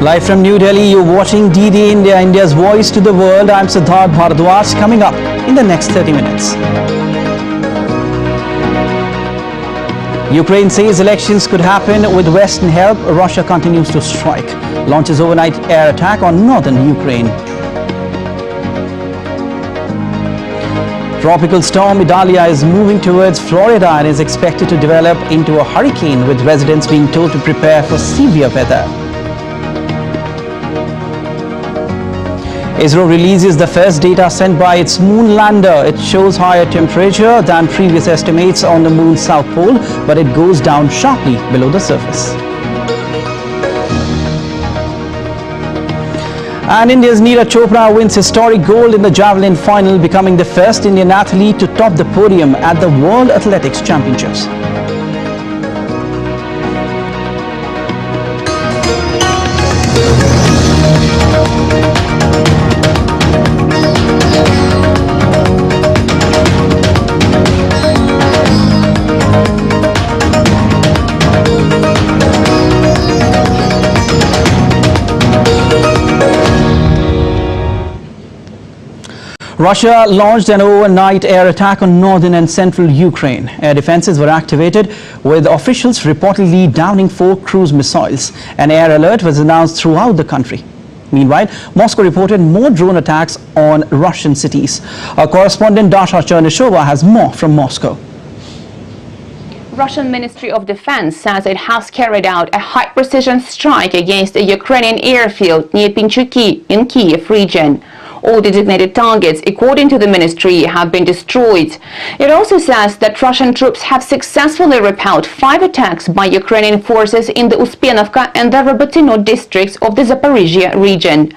Live from New Delhi, you're watching DD India, India's voice to the world. I'm Siddharth Bharadwaj. Coming up in the next 30 minutes. Ukraine says elections could happen with Western help. Russia continues to strike. Launches overnight air attack on northern Ukraine. Tropical storm Idalia is moving towards Florida and is expected to develop into a hurricane, with residents being told to prepare for severe weather. ISRO releases the first data sent by its moon lander. It shows higher temperature than previous estimates on the moon's south pole, but it goes down sharply below the surface. And India's Neeraj Chopra wins historic gold in the javelin final, becoming the first Indian athlete to top the podium at the World Athletics Championships. Russia launched an overnight air attack on northern and central Ukraine. Air defenses were activated, with officials reportedly downing 4 cruise missiles. An air alert was announced throughout the country. Meanwhile, Moscow reported more drone attacks on Russian cities. Our correspondent Dasha Chernysova has more from Moscow. Russian Ministry of Defense says it has carried out a high-precision strike against a Ukrainian airfield near Pinchuki in Kiev region. All designated targets, according to the ministry, have been destroyed. It also says that Russian troops have successfully repelled 5 attacks by Ukrainian forces in the Uspenovka and the Robotyno districts of the Zaporizhia region.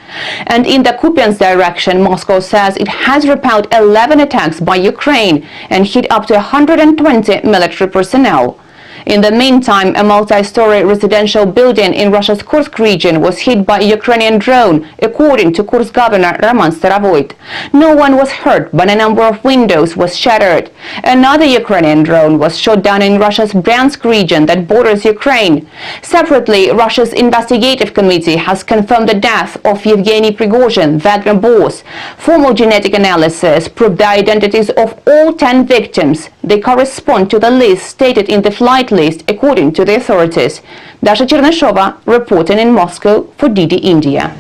And in the Kupiansk direction, Moscow says it has repelled 11 attacks by Ukraine and hit up to 120 military personnel. In the meantime, a multi-story residential building in Russia's Kursk region was hit by a Ukrainian drone, according to Kursk governor Roman Starovoyt. No one was hurt, but a number of windows was shattered. Another Ukrainian drone was shot down in Russia's Bryansk region that borders Ukraine. Separately, Russia's investigative committee has confirmed the death of Yevgeny Prigozhin, Wagner boss. Formal genetic analysis proved the identities of all 10 victims. They correspond to the list stated in the flight list, according to the authorities. Dasha Chernysova reporting in Moscow for DD India.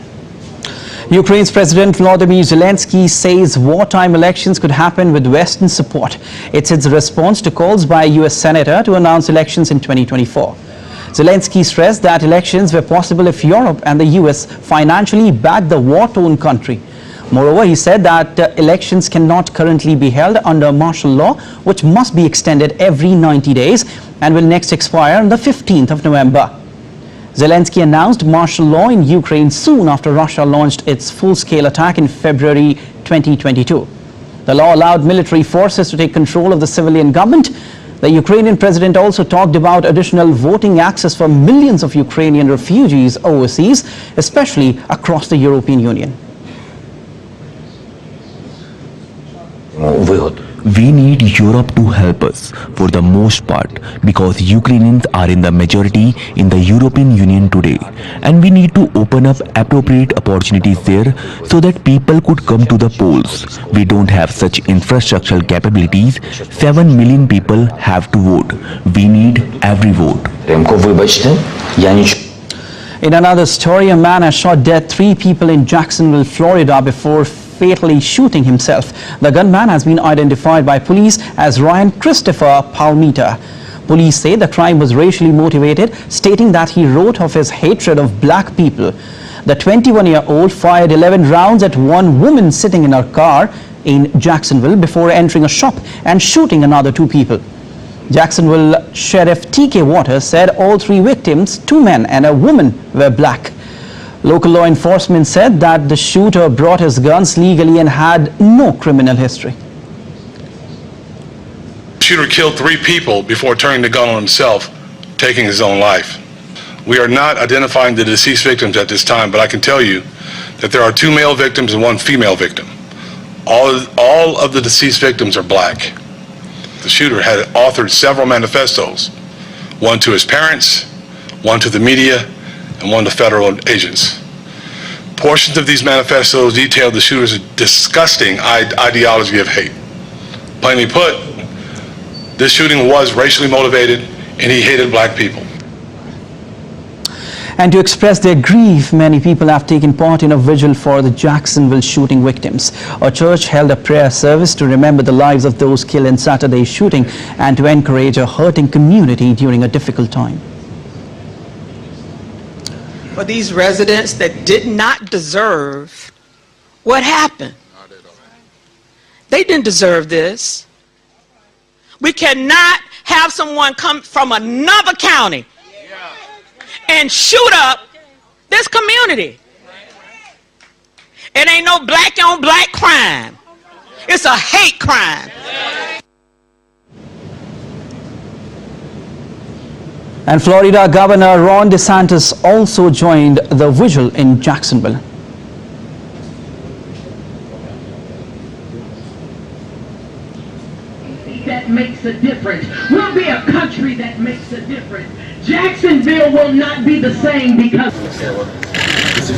Ukraine's President Volodymyr Zelensky says wartime elections could happen with Western support. It's its response to calls by a US senator to announce elections in 2024. Zelensky stressed that elections were possible if Europe and the US financially backed the war-torn country. Moreover, he said that elections cannot currently be held under martial law, which must be extended every 90 days and will next expire on the 15th of November. Zelensky announced martial law in Ukraine soon after Russia launched its full-scale attack in February 2022. The law allowed military forces to take control of the civilian government. The Ukrainian president also talked about additional voting access for millions of Ukrainian refugees overseas, especially across the European Union. We need Europe to help us for the most part, because Ukrainians are in the majority in the European Union today, and we need to open up appropriate opportunities there so that people could come to the polls. We don't have such infrastructural capabilities. 7 million people have to vote. We need every vote. In another story, a man has shot dead 3 people in Jacksonville, Florida before fatally shooting himself. The gunman has been identified by police as Ryan Christopher Palmita. Police say the crime was racially motivated, stating that he wrote off his hatred of black people. The 21-year-old fired 11 rounds at one woman sitting in her car in Jacksonville before entering a shop and shooting another 2 people. Jacksonville Sheriff T.K. Waters said all 3 victims, 2 men and a woman, were black. Local law enforcement said that the shooter brought his guns legally and had no criminal history. The shooter killed 3 people before turning the gun on himself, taking his own life. We are not identifying the deceased victims at this time, but I can tell you that there are 2 male victims and 1 female victim. All of the deceased victims are black. The shooter had authored several manifestos, one to his parents, one to the media, and one to federal agents. Portions of these manifestos detailed the shooter's disgusting ideology of hate. Plainly put, this shooting was racially motivated and he hated black people. And to express their grief, many people have taken part in a vigil for the Jacksonville shooting victims. A church held a prayer service to remember the lives of those killed in Saturday's shooting and to encourage a hurting community during a difficult time. For these residents that did not deserve what happened. They didn't deserve this. We cannot have someone come from another county and shoot up this community. It ain't no black on black crime. It's a hate crime. And Florida Governor Ron DeSantis also joined the vigil in Jacksonville. That makes a difference. We'll be a country that makes a difference. Jacksonville will not be the same because... We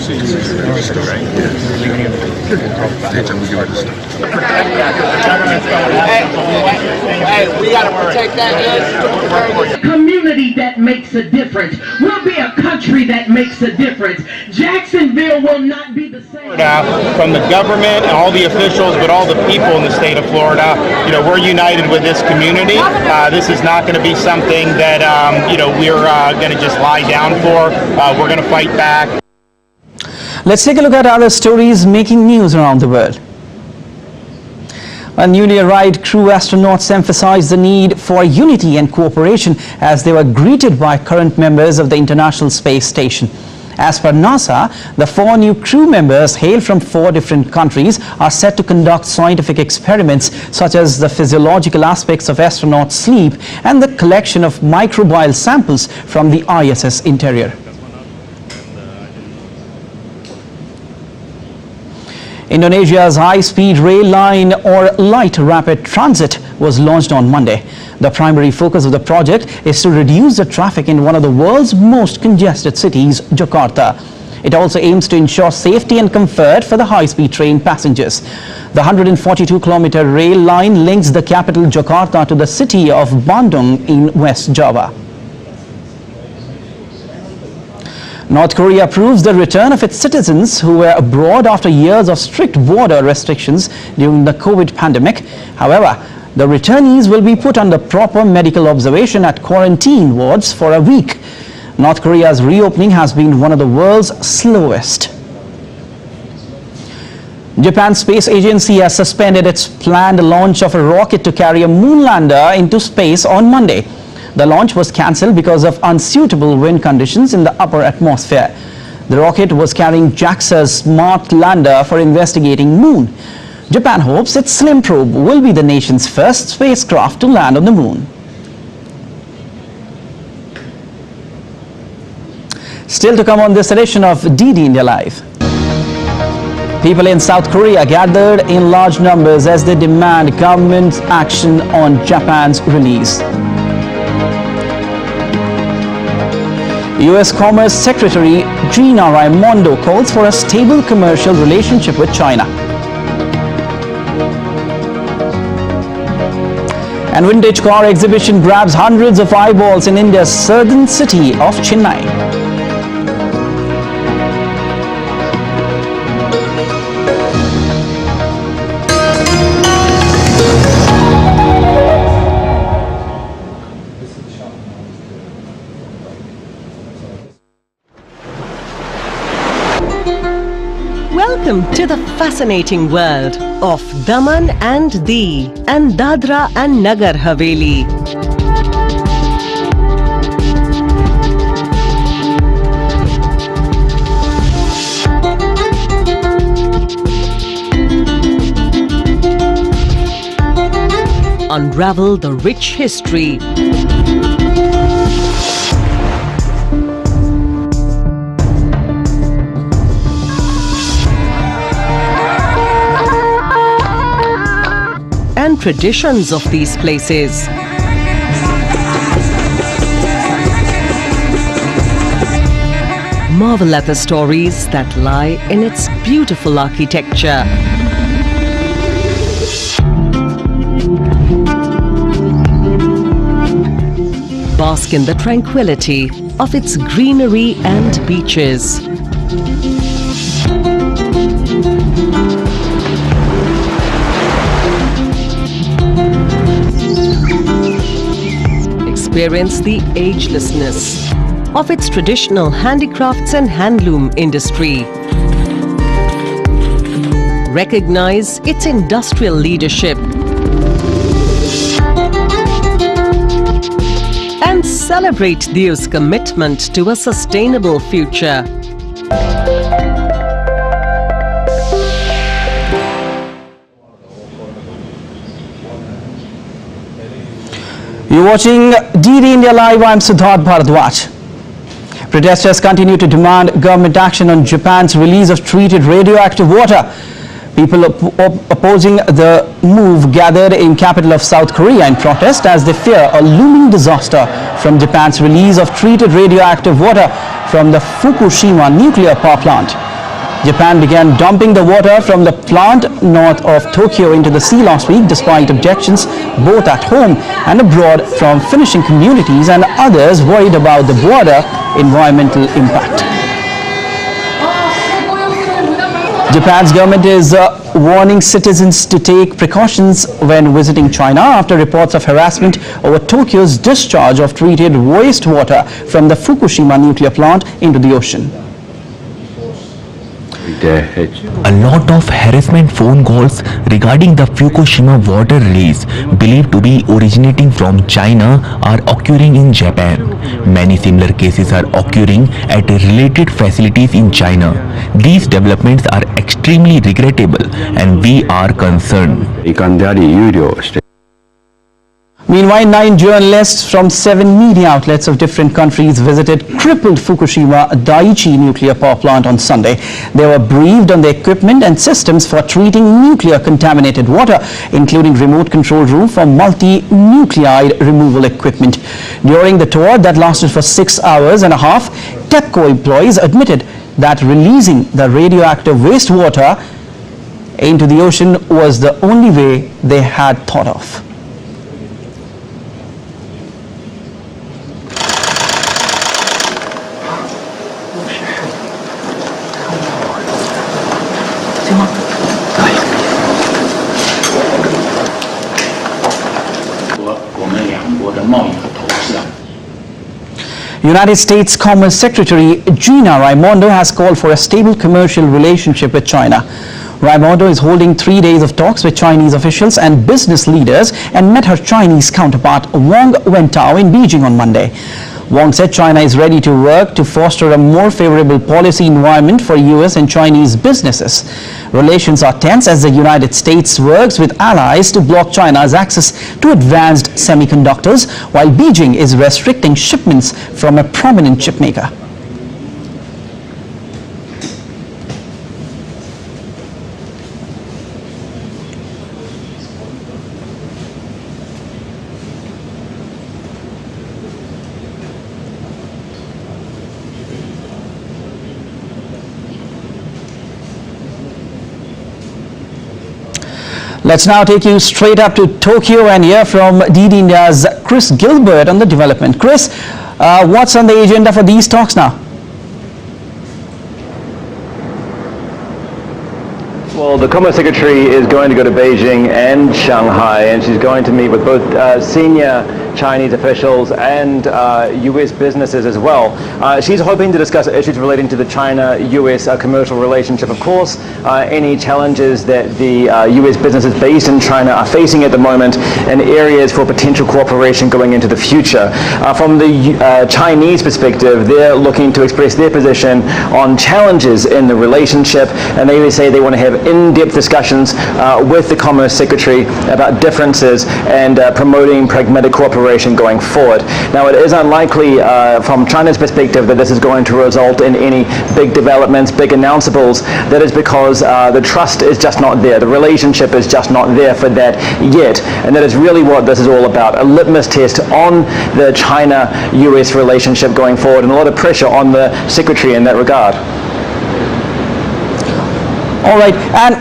gotta protect that. Community that makes a difference. We'll be a country that makes a difference. Jacksonville will not be the same. From the government and all the officials, but all the people in the state of Florida, we're united with this community. This is not going to be something that, we're going to just lie down for. We're going to fight back. Let's take a look at other stories making news around the world. Newly arrived crew astronauts emphasized the need for unity and cooperation as they were greeted by current members of the International Space Station. As per NASA, the 4 new crew members hail from 4 different countries are set to conduct scientific experiments such as the physiological aspects of astronauts' sleep and the collection of microbial samples from the ISS interior. Indonesia's high-speed rail line or light rapid transit was launched on Monday. The primary focus of the project is to reduce the traffic in one of the world's most congested cities, Jakarta. It also aims to ensure safety and comfort for the high-speed train passengers. The 142-kilometer rail line links the capital Jakarta to the city of Bandung in West Java. North Korea approves the return of its citizens who were abroad after years of strict border restrictions during the COVID pandemic. However, the returnees will be put under proper medical observation at quarantine wards for a week. North Korea's reopening has been one of the world's slowest. Japan's space agency has suspended its planned launch of a rocket to carry a moon lander into space on Monday. The launch was cancelled because of unsuitable wind conditions in the upper atmosphere. The rocket was carrying JAXA's smart lander for investigating moon. Japan hopes its slim probe will be the nation's first spacecraft to land on the moon. Still to come on this edition of DD India Live. People in South Korea gathered in large numbers as they demand government action on Japan's release. U.S. Commerce Secretary Gina Raimondo calls for a stable commercial relationship with China. And vintage car exhibition grabs hundreds of eyeballs in India's southern city of Chennai. Welcome to the fascinating world of Daman and Diu and Dadra and Nagar Haveli. Unravel the rich history. And traditions of these places. marvel at the stories that lie in its beautiful architecture. Bask in the tranquility of its greenery and beaches. Experience the agelessness of its traditional handicrafts and handloom industry. Recognize its industrial leadership and celebrate Dio's commitment to a sustainable future. You're watching DD India Live. I'm Siddharth Bharadwaj. Protesters continue to demand government action on Japan's release of treated radioactive water. People opposing the move gathered in capital of South Korea in protest as they fear a looming disaster from Japan's release of treated radioactive water from the Fukushima nuclear power plant. Japan began dumping the water from the plant north of Tokyo into the sea last week despite objections both at home and abroad from fishing communities and others worried about the broader environmental impact. Japan's government is warning citizens to take precautions when visiting China after reports of harassment over Tokyo's discharge of treated wastewater from the Fukushima nuclear plant into the ocean. A lot of harassment phone calls regarding the Fukushima water release, believed to be originating from China, are occurring in Japan. Many similar cases are occurring at related facilities in China. These developments are extremely regrettable and we are concerned. Meanwhile, 9 journalists from 7 media outlets of different countries visited crippled Fukushima Daiichi nuclear power plant on Sunday. They were briefed on the equipment and systems for treating nuclear contaminated water, including remote control room for multi-nuclide removal equipment. During the tour that lasted for 6 hours and a half, TEPCO employees admitted that releasing the radioactive wastewater into the ocean was the only way they had thought of. United States Commerce Secretary Gina Raimondo has called for a stable commercial relationship with China. Raimondo is holding 3 days of talks with Chinese officials and business leaders and met her Chinese counterpart Wang Wentao in Beijing on Monday. Wang said China is ready to work to foster a more favorable policy environment for US and Chinese businesses. Relations are tense as the United States works with allies to block China's access to advanced semiconductors, while Beijing is restricting shipments from a prominent chipmaker. Let's now take you straight up to Tokyo and hear from DD India's Chris Gilbert on the development. Chris, what's on the agenda for these talks now? Well, the Commerce Secretary is going to go to Beijing and Shanghai, and she's going to meet with both senior Chinese officials and U.S. businesses as well. She's hoping to discuss issues relating to the China-U.S. Commercial relationship, of course, any challenges that the U.S. businesses based in China are facing at the moment, and areas for potential cooperation going into the future. From the Chinese perspective, they're looking to express their position on challenges in the relationship, and they say they want to have in-depth discussions with the Commerce Secretary about differences and promoting pragmatic cooperation going forward. Now, it is unlikely from China's perspective that this is going to result in any big developments, big announceables. That is because the trust is just not there. The relationship is just not there for that yet. And that is really what this is all about, a litmus test on the China-US relationship going forward, and a lot of pressure on the Secretary in that regard. All right, and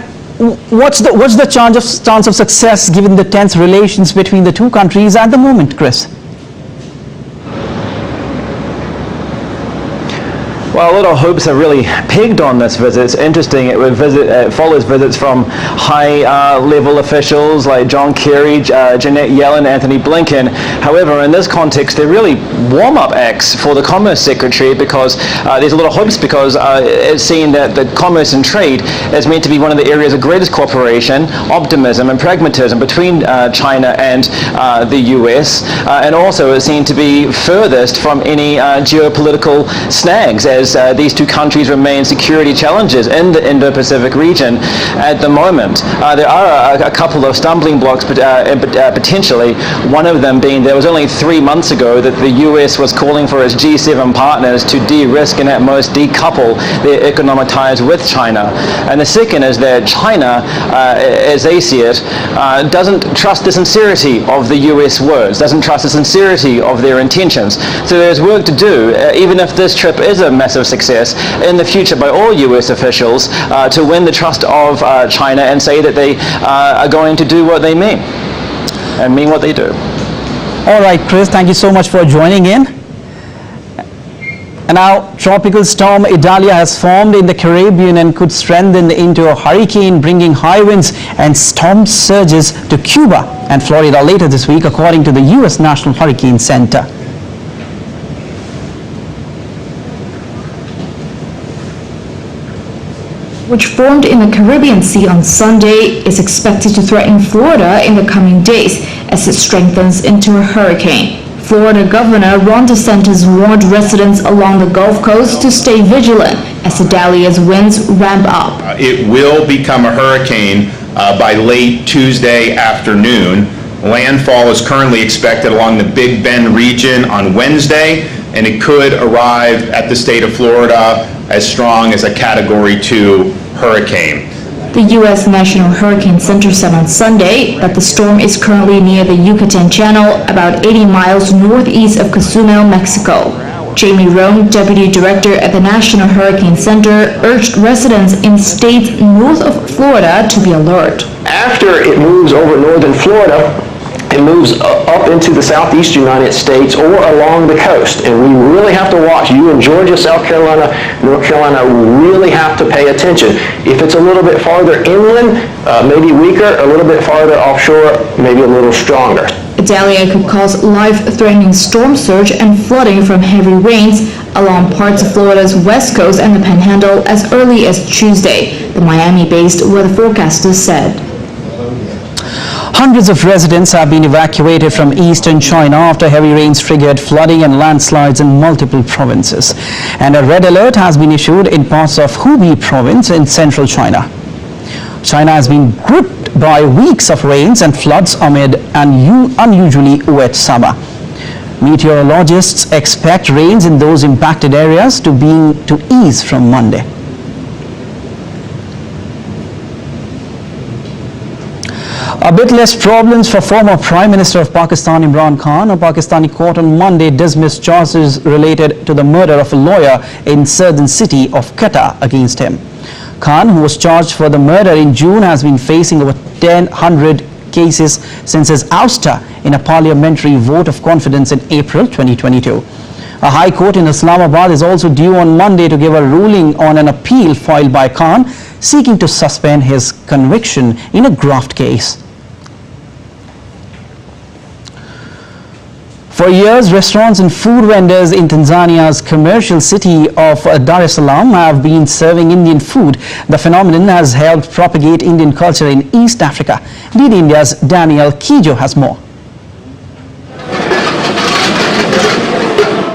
what's the chance of success given the tense relations between the two countries at the moment, Chris? Well, a lot of hopes are really pegged on this visit. It's interesting. It follows visits from high-level officials like John Kerry, Janet Yellen, Anthony Blinken. However, in this context, they're really warm-up acts for the Commerce Secretary because there's a lot of hopes because it's seen that the commerce and trade is meant to be one of the areas of greatest cooperation, optimism, and pragmatism between China and the US, and also is seen to be furthest from any geopolitical snags as these two countries remain security challenges in the Indo-Pacific region at the moment. There are a couple of stumbling blocks potentially, one of them being there was only 3 months ago that the US was calling for its G7 partners to de-risk and at most decouple their economic ties with China. And the second is that China, as they see it, doesn't trust the sincerity of the US words, doesn't trust the sincerity of their intentions. So there's work to do, even if this trip is a massive success in the future by all US officials to win the trust of China and say that they are going to do what they mean and mean what they do. All right, Chris, thank you so much for joining in. And now, tropical storm Idalia has formed in the Caribbean and could strengthen into a hurricane, bringing high winds and storm surges to Cuba and Florida later this week, according to the U.S. National Hurricane Center. Which formed in the Caribbean Sea on Sunday, is expected to threaten Florida in the coming days as it strengthens into a hurricane. Florida Governor Ron DeSantis warned residents along the Gulf Coast to stay vigilant as Idalia's winds ramp up. It will become a hurricane by late Tuesday afternoon. Landfall is currently expected along the Big Bend region on Wednesday, and it could arrive at the state of Florida as strong as a Category 2 hurricane. The U.S. National Hurricane Center said on Sunday that the storm is currently near the Yucatan Channel, about 80 miles northeast of Cozumel, Mexico. Jamie Roan, Deputy Director at the National Hurricane Center, urged residents in states north of Florida to be alert. After it moves over northern Florida, it moves up into the southeast United States or along the coast. And we really have to watch. You in Georgia, South Carolina, North Carolina really have to pay attention. If it's a little bit farther inland, maybe weaker, a little bit farther offshore, maybe a little stronger. Idalia could cause life-threatening storm surge and flooding from heavy rains along parts of Florida's west coast and the Panhandle as early as Tuesday, the Miami-based weather forecasters said. Hundreds of residents have been evacuated from eastern China after heavy rains triggered flooding and landslides in multiple provinces. And a red alert has been issued in parts of Hubei province in central China. China has been gripped by weeks of rains and floods amid an unusually wet summer. Meteorologists expect rains in those impacted areas to ease from Monday. A bit less problems for former Prime Minister of Pakistan Imran Khan. A Pakistani court on Monday dismissed charges related to the murder of a lawyer in southern city of Quetta against him. Khan, who was charged for the murder in June, has been facing over 1,000 cases since his ouster in a parliamentary vote of confidence in April 2022. A high court in Islamabad is also due on Monday to give a ruling on an appeal filed by Khan seeking to suspend his conviction in a graft case. For years, restaurants and food vendors in Tanzania's commercial city of Dar es Salaam have been serving Indian food. The phenomenon has helped propagate Indian culture in East Africa. Lead India's Daniel Kijo has more.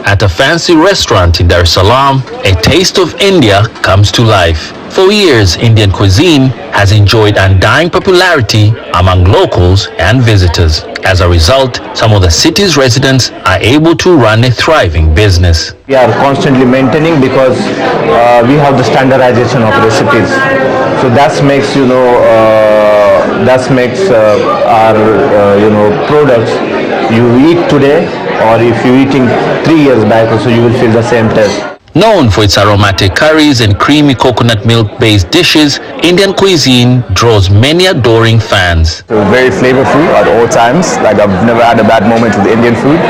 At a fancy restaurant in Dar es Salaam, a taste of India comes to life. For years, Indian cuisine has enjoyed undying popularity among locals and visitors. As a result, some of the city's residents are able to run a thriving business. We are constantly maintaining because we have the standardization of recipes. So that makes our products you eat today, or if you're eating 3 years back, also you will feel the same taste. Known for its aromatic curries and creamy coconut milk-based dishes, Indian cuisine draws many adoring fans. Very flavorful at all times. Like, I've never had a bad moment with Indian food.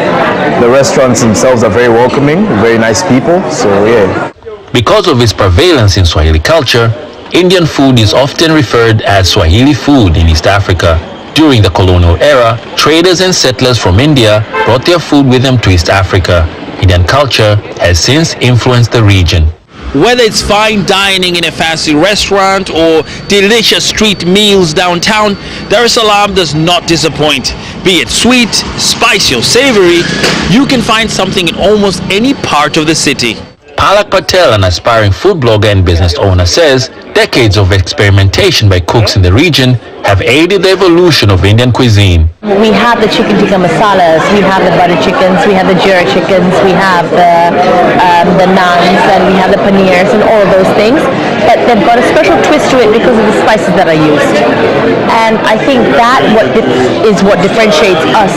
The restaurants themselves are very welcoming, very nice people. So yeah. Because of its prevalence in Swahili culture, Indian food is often referred as Swahili food in East Africa. During the colonial era, traders and settlers from India brought their food with them to East Africa. Indian culture has since influenced the region. Whether it's fine dining in a fancy restaurant or delicious street meals downtown, Dar es Salaam does not disappoint. Be it sweet, spicy or savory, you can find something in almost any part of the city. Palak Patel, an aspiring food blogger and business owner, says decades of experimentation by cooks in the region have aided the evolution of Indian cuisine. We have the chicken tikka masalas, we have the butter chickens, we have the jira chickens, we have the naans, and we have the paneers and all of those things. But they've got a special twist to it because of the spices that are used. And I think that is what differentiates us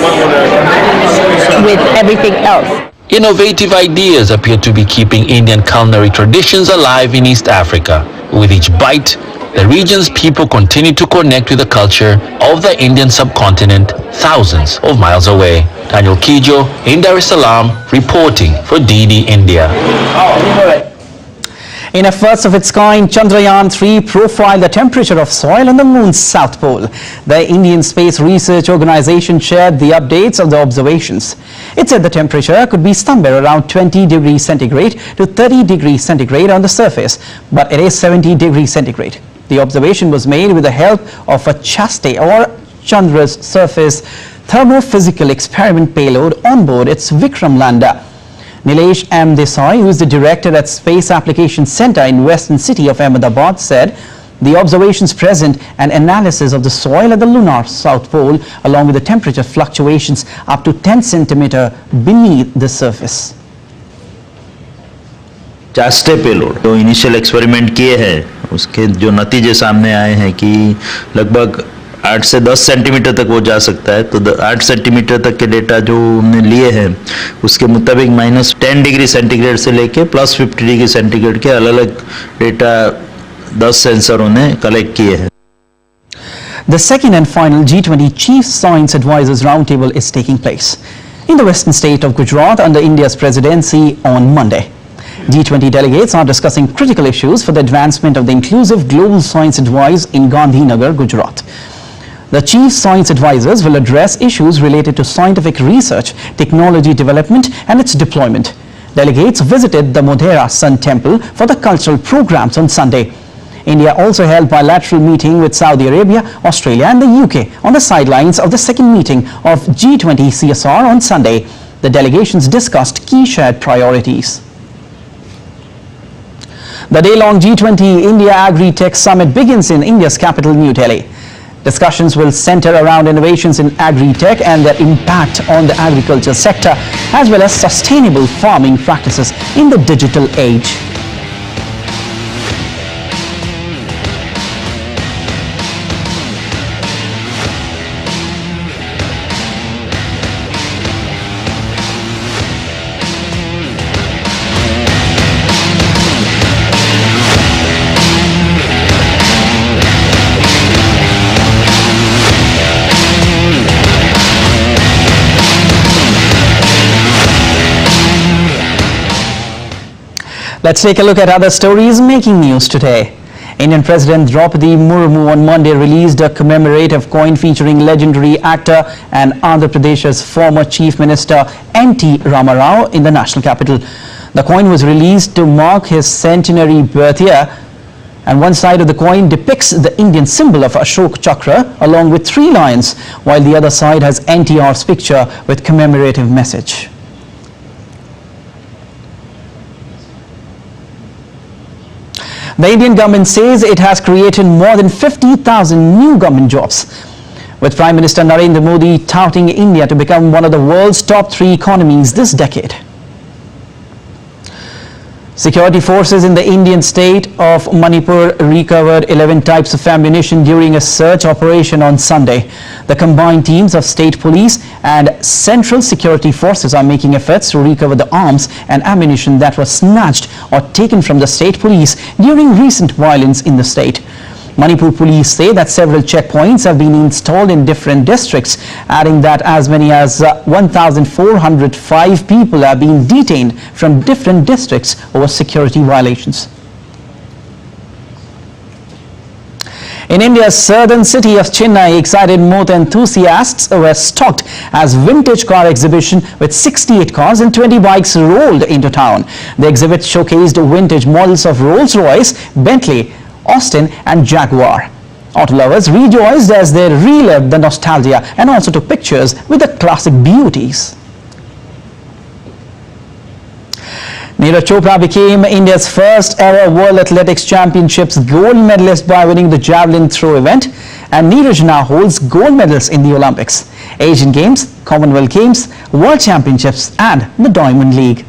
with everything else. Innovative ideas appear to be keeping Indian culinary traditions alive in East Africa. With each bite, the region's people continue to connect with the culture of the Indian subcontinent thousands of miles away. Daniel Kijo in Dar es Salaam reporting for DD India. In a first of its kind, Chandrayaan III profiled the temperature of soil on the moon's south pole. The Indian Space Research Organization shared the updates of the observations. It said the temperature could be somewhere around 20 degrees centigrade to 30 degrees centigrade on the surface, but it is 70 degrees centigrade. The observation was made with the help of a Chaste or Chandra's surface thermophysical experiment payload on board its Vikram lander. Nilesh M. Desai, who is the director at Space Application Center in Western City of Ahmedabad, said the observations present an analysis of the soil at the lunar south pole along with the temperature fluctuations up to 10 centimeter beneath the surface. चास्टे payload तो initial experiment किए हैं, उसके जो नतीजे सामने आए हैं कि लगभग 8 से 10 सेंटीमीटर तक वो जा सकता है। तो 8 सेंटीमीटर तक के डेटा जो हमने लिए हैं उसके मुताबिक -10 डिग्री सेंटीग्रेड से लेके +50 डिग्री सेंटीग्रेड के अलग अलग डेटा 10 सेंसरों ने कलेक्ट किए हैं। The second and final G20 Chief Science Advisors Roundtable is taking place in the western state of Gujarat under India's presidency on Monday. G20 delegates are discussing critical issues for the advancement of the inclusive global science advice in Gandhinagar, Gujarat. The chief science advisors will address issues related to scientific research, technology development and its deployment. Delegates visited the Modhera Sun Temple for the cultural programs on Sunday. India also held bilateral meeting with Saudi Arabia, Australia and the UK on the sidelines of the second meeting of G20 CSR on Sunday. The delegations discussed key shared priorities. The day-long G20 India Agri-Tech Summit begins in India's capital, New Delhi. Discussions will center around innovations in agri-tech and their impact on the agriculture sector, as well as sustainable farming practices in the digital age. Let's take a look at other stories making news today. Indian President Draupadi Murmu on Monday released a commemorative coin featuring legendary actor and Andhra Pradesh's former Chief Minister N.T. Rama Rao in the national capital. The coin was released to mark his centenary birth year, and one side of the coin depicts the Indian symbol of Ashok Chakra along with 3 lions, while the other side has NTR's picture with commemorative message. The Indian government says it has created more than 50,000 new government jobs, with Prime Minister Narendra Modi touting India to become one of the world's top 3 economies this decade. Security forces in the Indian state of Manipur recovered 11 types of ammunition during a search operation on Sunday. The combined teams of state police and central security forces are making efforts to recover the arms and ammunition that was snatched or taken from the state police during recent violence in the state. Manipur police say that several checkpoints have been installed in different districts, adding that as many as 1,405 people have been detained from different districts over security violations. In India's southern city of Chennai, excited motor enthusiasts were stocked as vintage car exhibition with 68 cars and 20 bikes rolled into town. The exhibit showcased vintage models of Rolls-Royce, Bentley, Austin and Jaguar. Auto lovers rejoiced as they relived the nostalgia and also took pictures with the classic beauties. Neeraj Chopra became India's first ever World Athletics Championships gold medalist by winning the javelin throw event, and Neeraj now holds gold medals in the Olympics, Asian Games, Commonwealth Games, World Championships and the Diamond League.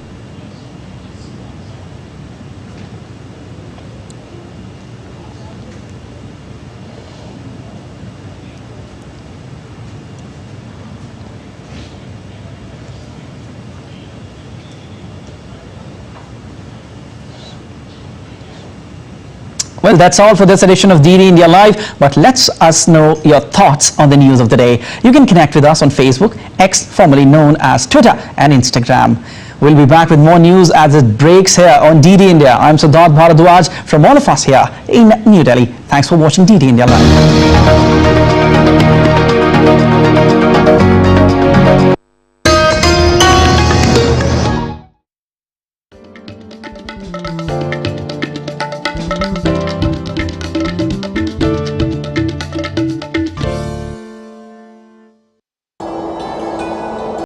Well, that's all for this edition of DD India Live, but let us know your thoughts on the news of the day. You can connect with us on Facebook, X formerly known as Twitter, and Instagram. We'll be back with more news as it breaks here on DD India. I'm Siddharth Bharadwaj from all of us here in New Delhi. Thanks for watching DD India Live.